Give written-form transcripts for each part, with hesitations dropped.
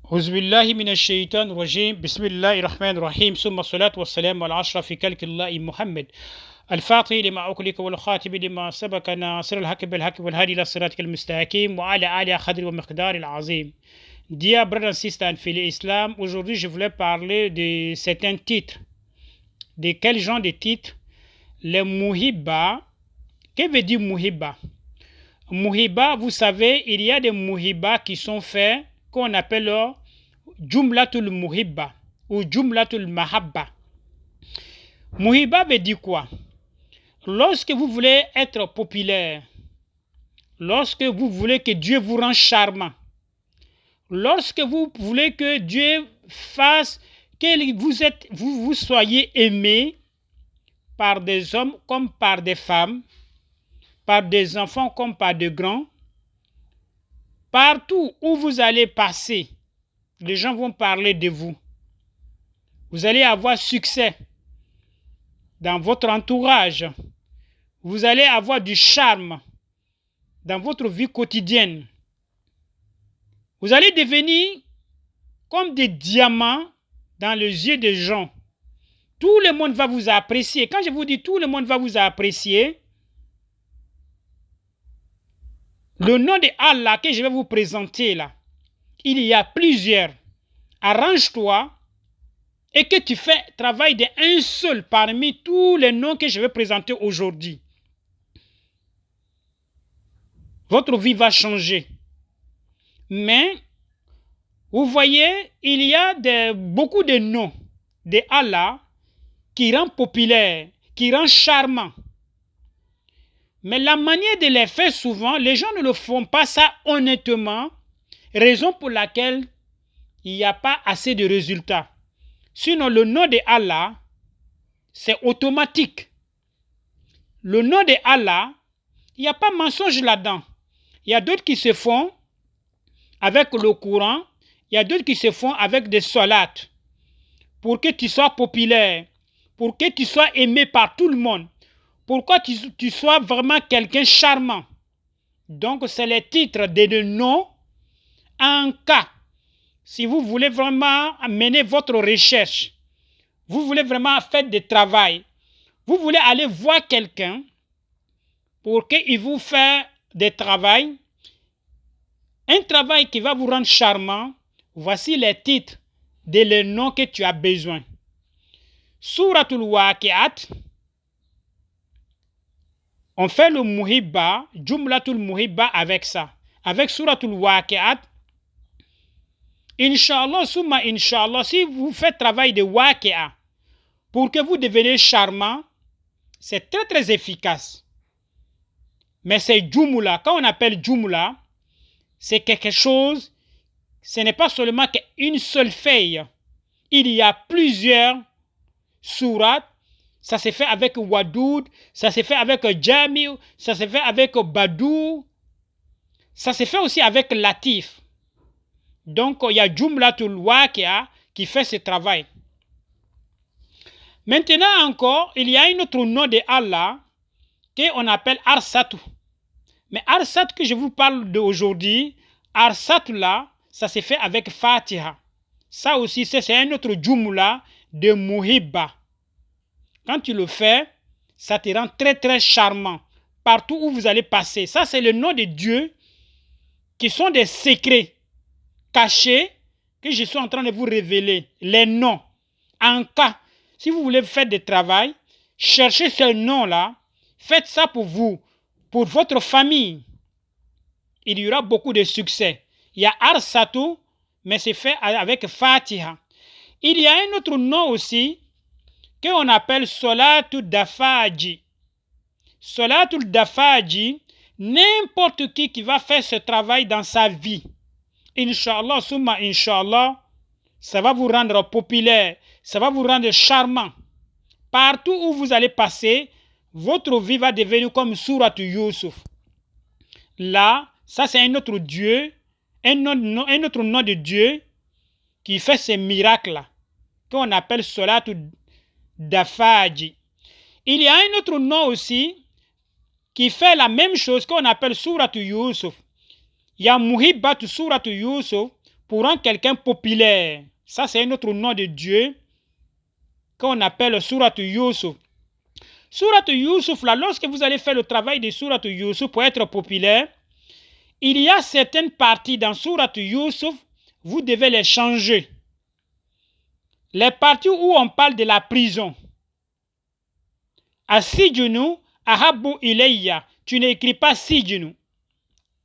أعوذ بالله من الشيطان الرجيم بسم الله الرحمن الرحيم ثم الصلاة والسلام على أشرف خلق الله محمد الفاتح لما أغلق والخاتم لما سبق ناصر الحق بالحق والهادي إلى صراطك المستقيم وعلى آله قدر ومقدار العظيم. Dear brothers and sisters in l'Islam, aujourd'hui je voulais parler de certains titres. De quel genre de titres? Le muhibba. Que veut dire muhibba? Muhibba, vous savez, il y a des muhibba qui sont faits, qu'on appelle jumlatul muhibba ou jumlatul mahabba. Muhibba veut dire quoi? Lorsque vous voulez être populaire, lorsque vous voulez que Dieu vous rende charmant, lorsque vous voulez que Dieu fasse que vous soyez aimé par des hommes comme par des femmes, par des enfants comme par des grands, partout où vous allez passer, les gens vont parler de vous. Vous allez avoir succès dans votre entourage. Vous allez avoir du charme dans votre vie quotidienne. Vous allez devenir comme des diamants dans les yeux des gens. Tout le monde va vous apprécier. Quand je vous dis tout le monde va vous apprécier, le nom de Allah que je vais vous présenter là, il y a plusieurs. Arrange-toi et que tu fais travail d'un seul parmi tous les noms que je vais présenter aujourd'hui. Votre vie va changer. Mais, vous voyez, il y a beaucoup de noms de Allah qui rend populaire, qui rend charmant. Mais la manière de les faire souvent, les gens ne le font pas ça honnêtement, raison pour laquelle il n'y a pas assez de résultats. Sinon, le nom de Allah, c'est automatique. Le nom de Allah, il n'y a pas mensonge là-dedans. Il y a d'autres qui se font avec le Coran, il y a d'autres qui se font avec des salates pour que tu sois populaire, pour que tu sois aimé par tout le monde, pour que tu sois vraiment quelqu'un charmant. Donc, c'est les titres de noms en cas. Si vous voulez vraiment mener votre recherche, vous voulez vraiment faire du travail, vous voulez aller voir quelqu'un pour qu'il vous fasse du travail, un travail qui va vous rendre charmant, voici les titres de les noms que tu as besoin. Suratul Waqi'at, on fait le muhibba, jumlatul muhibba avec ça. Avec Suratul Waqi'at, Inch'Allah, summa Inch'Allah, si vous faites travail de Waqi'a pour que vous deveniez charmant, c'est très très efficace. Mais c'est Jumla. Quand on appelle Jumla, c'est quelque chose, ce n'est pas seulement qu'une seule feuille. Il y a plusieurs sourates. Ça se fait avec Wadoud, ça se fait avec Jami, ça se fait avec Badou, ça se fait aussi avec Latif. Donc, il y a Jumlatul Waqi'a qui fait ce travail. Maintenant encore, il y a un autre nom de Allah qu'on appelle Arsatu. Mais Arsat que je vous parle d'aujourd'hui, Arsat là, ça se fait avec Fatiha. Ça aussi, c'est un autre Jumla de Muhibba. Quand tu le fais, ça te rend très très charmant. Partout où vous allez passer. Ça, c'est le nom de Dieu qui sont des secrets cachés que je suis en train de vous révéler. Les noms. En cas, si vous voulez faire du travail, cherchez ce nom-là. Faites ça pour vous, pour votre famille. Il y aura beaucoup de succès. Il y a Arsatu, mais c'est fait avec Fatiha. Il y a un autre nom aussi qu'on appelle Salatul Dafaji. Salatul Dafaji, n'importe qui va faire ce travail dans sa vie, Inch'Allah, summa Inch'Allah, ça va vous rendre populaire, ça va vous rendre charmant. Partout où vous allez passer, votre vie va devenir comme Surat Yusuf. Là, ça c'est un autre Dieu, un autre nom de Dieu qui fait ces miracles-là, qu'on appelle Salatul Dafaji. Il y a un autre nom aussi qui fait la même chose qu'on appelle Surat Yusuf. Il y a Muhibbat Surat Yusuf pour rendre quelqu'un populaire. Ça, c'est un autre nom de Dieu qu'on appelle Surat Yusuf. Surat Yusuf, là, lorsque vous allez faire le travail de Surat Yusuf pour être populaire, il y a certaines parties dans Surat Yusuf, vous devez les changer. Les parties où on parle de la prison. Asijunu, ahabu ilayya. Tu n'écris pas Sijunu.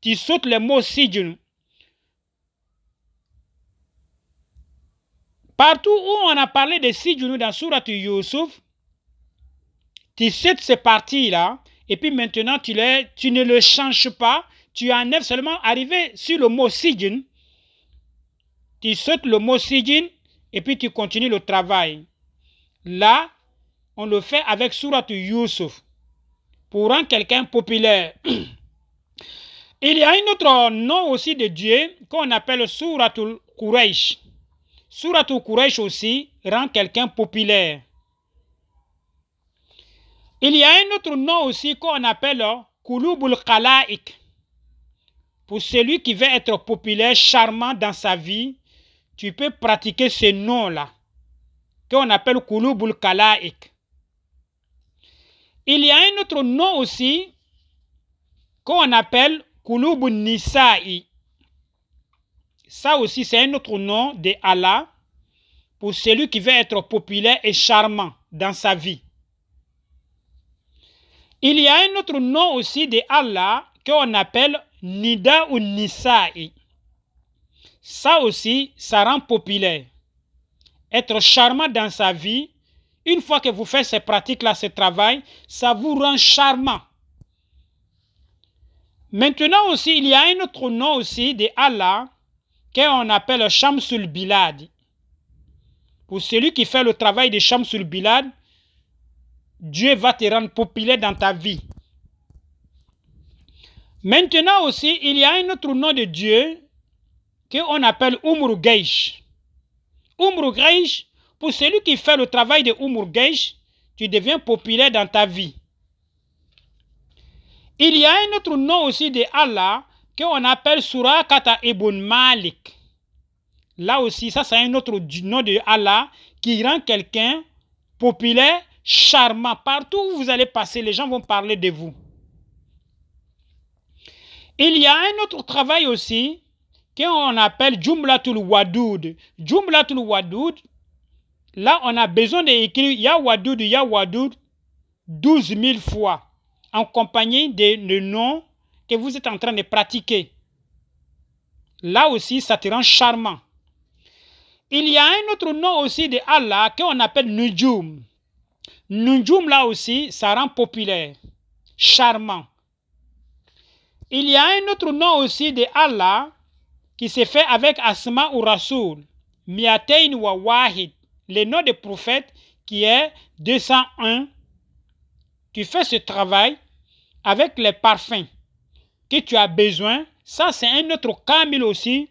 Tu sautes le mot Sijunu. Partout où on a parlé de Sijunu dans Surat Yusuf, tu sautes ces parties-là, et puis maintenant tu ne le changes pas, tu enlèves seulement, arrivé sur le mot Sijun, tu sautes le mot Sijun, et puis tu continues le travail. Là, on le fait avec Surat Yusuf, pour rendre quelqu'un populaire. Il y a un autre nom aussi de Dieu, qu'on appelle Suratul Quraysh. Suratul Quraysh aussi rend quelqu'un populaire. Il y a un autre nom aussi qu'on appelle Kulubul Khala'ik. Pour celui qui veut être populaire, charmant dans sa vie, tu peux pratiquer ce nom-là, qu'on appelle Kulubul Khala'ik. Il y a un autre nom aussi qu'on appelle Kulubul Nisa'i. Ça aussi, c'est un autre nom de Allah pour celui qui veut être populaire et charmant dans sa vie. Il y a un autre nom aussi de Allah qu'on appelle Nida ou Nisa'i. Ça aussi, ça rend populaire. Être charmant dans sa vie, une fois que vous faites ces pratiques-là, ce travail, ça vous rend charmant. Maintenant aussi, il y a un autre nom aussi de Allah qu'on appelle Shamsul Bilad. Pour celui qui fait le travail de Shamsul Bilad, Dieu va te rendre populaire dans ta vie. Maintenant aussi, il y a un autre nom de Dieu qu'on appelle Umru Geish. Umru Geish, pour celui qui fait le travail de Umru Geish, tu deviens populaire dans ta vie. Il y a un autre nom aussi de Allah qu'on appelle Surakata ibn Malik. Là aussi, ça c'est un autre nom de Allah qui rend quelqu'un populaire, charmant. Partout où vous allez passer, les gens vont parler de vous. Il y a un autre travail aussi qu'on appelle Jumlatul Wadoud. Jumlatul Wadoud, là on a besoin d'écrire Ya Wadoud 12 000 fois en compagnie de noms que vous êtes en train de pratiquer. Là aussi, ça te rend charmant. Il y a un autre nom aussi de Allah qu'on appelle Nujum. Nujum, là aussi, ça rend populaire, charmant. Il y a un autre nom aussi de Allah qui se fait avec Asma ou Rasoul, Miatein wa Wahid, le nom de prophète qui est 201. Tu fais ce travail avec les parfums que tu as besoin. Ça, c'est un autre kamil aussi.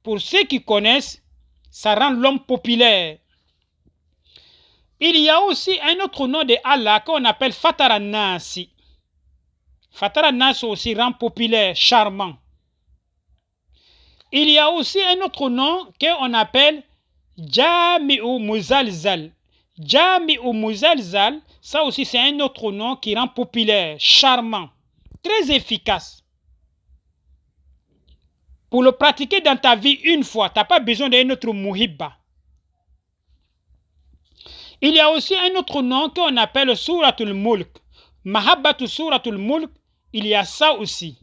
Pour ceux qui connaissent, ça rend l'homme populaire. Il y a aussi un autre nom de Allah qu'on appelle Fataranasi. Fataranasi aussi rend populaire, charmant. Il y a aussi un autre nom qu'on appelle Jami'u Muzalzal. Jami'u Muzalzal, ça aussi c'est un autre nom qui rend populaire, charmant, très efficace. Pour le pratiquer dans ta vie une fois, tu n'as pas besoin d'un autre muhibba. Il y a aussi un autre nom qu'on appelle Suratul Mulk. Mahabbatu Suratul Mulk, il y a ça aussi.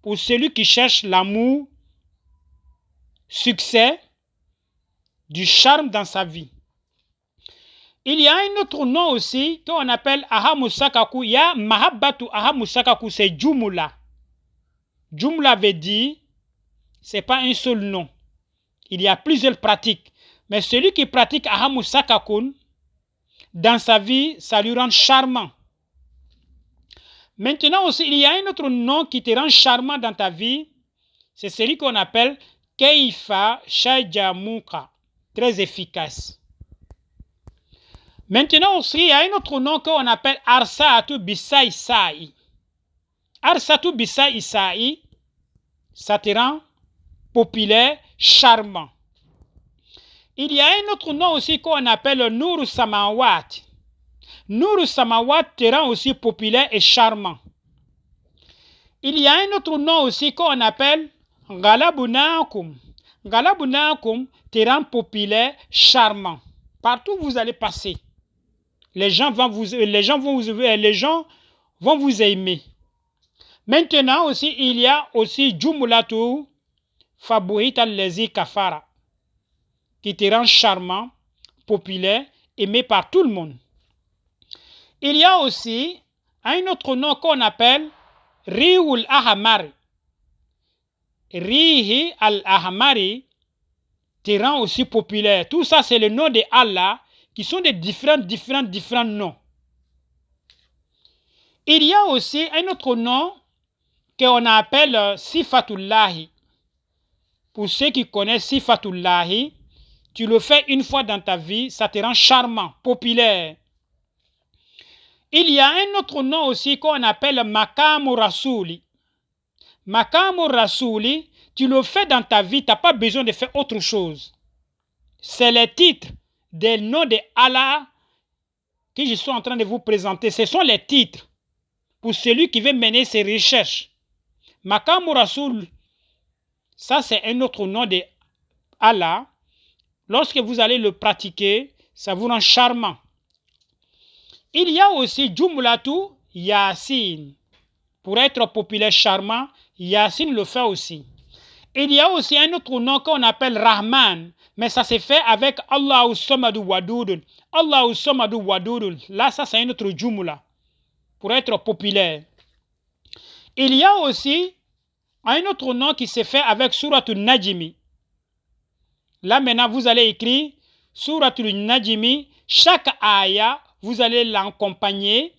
Pour celui qui cherche l'amour, succès, du charme dans sa vie. Il y a un autre nom aussi qu'on appelle Ahamusakaku. Il y a Mahabbatu Ahamusakaku, c'est Jumla. Jumla veut dire, ce n'est pas un seul nom. Il y a plusieurs pratiques. Mais celui qui pratique Ahamusakakun, dans sa vie, ça lui rend charmant. Maintenant aussi, il y a un autre nom qui te rend charmant dans ta vie. C'est celui qu'on appelle Keifa Shajamuka. Très efficace. Maintenant aussi, il y a un autre nom qu'on appelle Arsatu Bisai Sai. Arsatu Bisai Sai, ça te rend populaire, charmant. Il y a un autre nom aussi qu'on appelle Nour Samawat. Nour Samawat te rend aussi populaire et charmant. Il y a un autre nom aussi qu'on appelle Galabunakum. Galabunakum te rend populaire, charmant. Partout où vous allez passer, les gens vont vous aimer. Maintenant aussi, il y a aussi Jumulatu Fabuhit al-Lezi Kafara, qui te rend charmant, populaire, aimé par tout le monde. Il y a aussi un autre nom qu'on appelle Riul Ahamari. Rihi al-Ahamari te rend aussi populaire. Tout ça, c'est le nom de Allah qui sont des différents noms. Il y a aussi un autre nom qu'on appelle Sifatullahi. Pour ceux qui connaissent Sifatullahi, tu le fais une fois dans ta vie, ça te rend charmant, populaire. Il y a un autre nom aussi qu'on appelle Makamu Rasuli. Makamu Rasuli, tu le fais dans ta vie, tu n'as pas besoin de faire autre chose. C'est les titres des noms de Allah que je suis en train de vous présenter. Ce sont les titres pour celui qui veut mener ses recherches. Makamu Rasul, ça c'est un autre nom de Allah. Lorsque vous allez le pratiquer, ça vous rend charmant. Il y a aussi Jumlatu Yasin. Pour être populaire, charmant, Yasin le fait aussi. Il y a aussi un autre nom qu'on appelle Rahman, mais ça se fait avec Allahu Samadu Wadudun. Allahu Samadu Wadudun. Là, ça c'est un autre Jumla. Pour être populaire. Il y a aussi un autre nom qui se fait avec Suratul Najmi. Là maintenant, vous allez écrire Suratul Najmi. Chaque aya, vous allez l'accompagner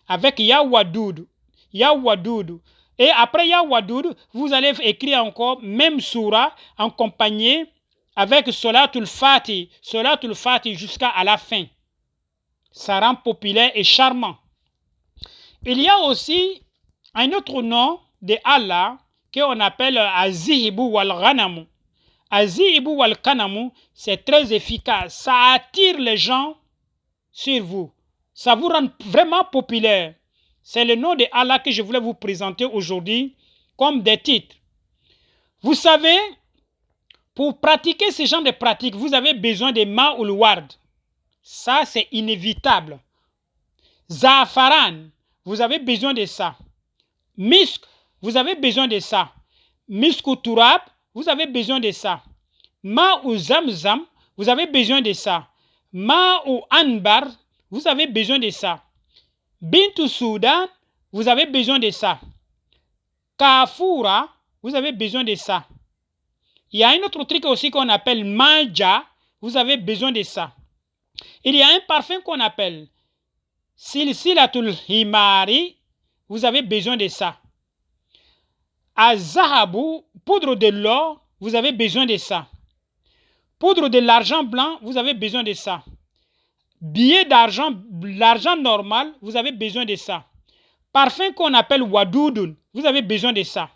avec Yawadud. Yawadud. Et après Yawadud, vous allez écrire encore même surah accompagné avec Salatul Fatih. Salatul Fatih jusqu'à la fin. Ça rend populaire et charmant. Il y a aussi un autre nom de Allah qu'on appelle Azihibu wal Ghanamu. Azihibu wal Ghanamu, c'est très efficace. Ça attire les gens sur vous. Ça vous rend vraiment populaire. C'est le nom de Allah que je voulais vous présenter aujourd'hui comme des titres. Vous savez, pour pratiquer ce genre de pratiques, vous avez besoin de Ma'ul Ward. Ça, c'est inévitable. Za'afaran, vous avez besoin de ça. Misk, vous avez besoin de ça. Misku Turab, vous avez besoin de ça. Ma'u Zamzam, vous avez besoin de ça. Ma'u Anbar, vous avez besoin de ça. Bintu Soudan, vous avez besoin de ça. Kafura, vous avez besoin de ça. Il y a un autre truc aussi qu'on appelle Maja, vous avez besoin de ça. Il y a un parfum qu'on appelle Silsilatul Himari, vous avez besoin de ça. Azahabu, poudre de l'or, vous avez besoin de ça. Poudre de l'argent blanc, vous avez besoin de ça. Billet d'argent, l'argent normal, vous avez besoin de ça. Parfum qu'on appelle Wadudun, vous avez besoin de ça.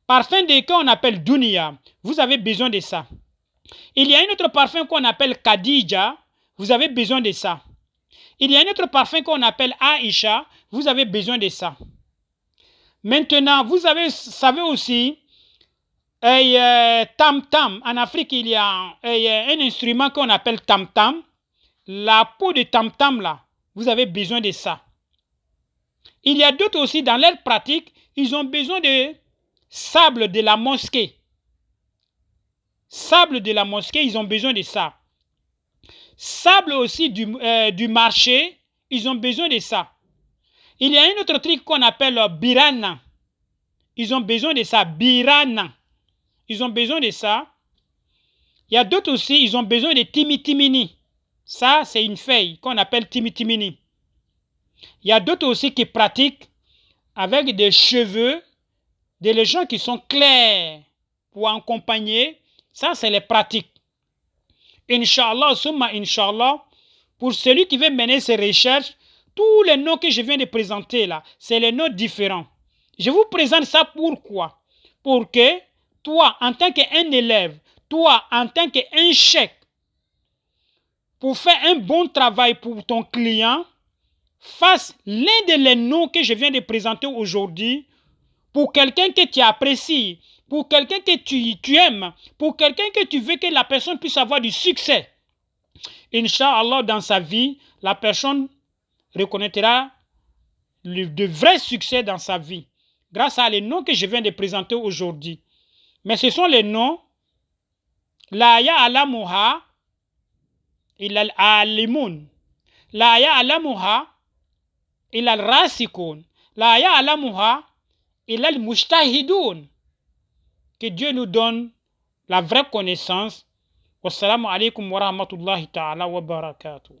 Parfum qu'on appelle Dunia, vous avez besoin de ça. Il y a un autre parfum qu'on appelle Khadija, vous avez besoin de ça. Il y a un autre parfum qu'on appelle Aisha, vous avez besoin de ça. Maintenant, vous savez aussi, tam-tam. En Afrique, il y a un instrument qu'on appelle tam-tam. La peau de tam-tam, là, vous avez besoin de ça. Il y a d'autres aussi, dans leur pratique, ils ont besoin de sable de la mosquée. Sable de la mosquée, ils ont besoin de ça. Sable aussi du marché, ils ont besoin de ça. Il y a un autre truc qu'on appelle birana. Ils ont besoin de ça. Birana. Ils ont besoin de ça. Il y a d'autres aussi, ils ont besoin de timitimini. Ça, c'est une feuille qu'on appelle timitimini. Il y a d'autres aussi qui pratiquent avec des cheveux, des gens qui sont clairs pour accompagner. Ça, c'est les pratiques. Inch'Allah, summa Inch'Allah, pour celui qui veut mener ses recherches, tous les noms que je viens de présenter là, c'est les noms différents. Je vous présente ça pourquoi? Pour que toi, en tant qu'un élève, toi, en tant qu'un chèque, pour faire un bon travail pour ton client, fasse l'un des noms que je viens de présenter aujourd'hui pour quelqu'un que tu apprécies, pour quelqu'un que tu aimes, pour quelqu'un que tu veux que la personne puisse avoir du succès. Inch'Allah, dans sa vie, la personne reconnaîtra de vrais succès dans sa vie, grâce à les noms que je viens de présenter aujourd'hui. Mais ce sont les noms la ya'lamuha illa al-alimun, la ya'lamuha illa al-rasikun, la ya'lamuha illa al-mujtahidun. Que Dieu nous donne la vraie connaissance. Wassalamu alaikum wa rahmatullahi ta'ala wa barakatuh.